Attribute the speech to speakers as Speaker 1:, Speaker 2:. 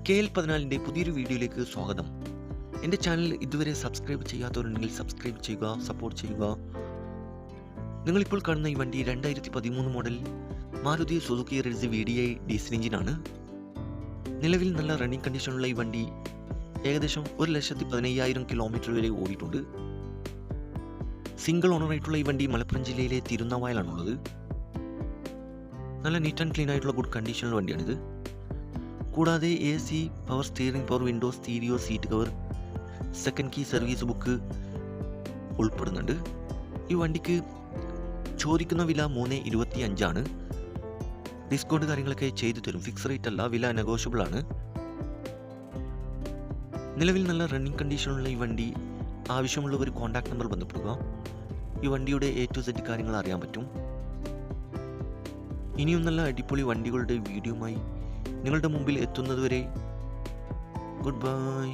Speaker 1: KL14 പുതിയൊരു വീഡിയോയിലേക്ക് സ്വാഗതം. എൻ്റെ ചാനൽ ഇതുവരെ സബ്സ്ക്രൈബ് ചെയ്യാത്തവരുണ്ടെങ്കിൽ സബ്സ്ക്രൈബ് ചെയ്യുക, സപ്പോർട്ട് ചെയ്യുക. നിങ്ങളിപ്പോൾ കാണുന്ന ഈ വണ്ടി 2013 model Maruti Suzuki Reds VDI diesel എഞ്ചിനാണ്. നിലവിൽ നല്ല റണ്ണിങ് കണ്ടീഷനുള്ള ഈ വണ്ടി ഏകദേശം 1,15,000 കിലോമീറ്റർ വരെ ഓടിയിട്ടുണ്ട്. സിംഗിൾ ഓണറായിട്ടുള്ള ഈ വണ്ടി മലപ്പുറം ജില്ലയിലെ തിരുനാവായിലാണുള്ളത്. നല്ല നീറ്റ് ആൻഡ് ക്ലീൻ ആയിട്ടുള്ള ഗുഡ് കണ്ടീഷനുള്ള വണ്ടിയാണിത്. കൂടാതെ AC, power steering, power windows, stereo, seat cover, second key service book ഉൾപ്പെടുന്നുണ്ട്. ഈ വണ്ടിക്ക് ചോദിക്കുന്ന വില 325 ആണ്. ഡിസ്കൗണ്ട് കാര്യങ്ങളൊക്കെ ചെയ്തു തരും. ഫിക്സ് റേറ്റ് അല്ല, വില നെഗോഷ്യബിൾ ആണ്. നിലവിൽ നല്ല റണ്ണിങ് കണ്ടീഷനുള്ള ഈ വണ്ടി ആവശ്യമുള്ളവർ കോൺടാക്ട് നമ്പർ ബന്ധപ്പെടുക. ഈ വണ്ടിയുടെ A to Z കാര്യങ്ങൾ അറിയാൻ പറ്റും. ഇനിയും നല്ല അടിപൊളി വണ്ടികളുടെ വീഡിയോയുമായി നിങ്ങളുടെ മുമ്പിൽ എത്തുന്നതുവരെ ഗുഡ് ബൈ.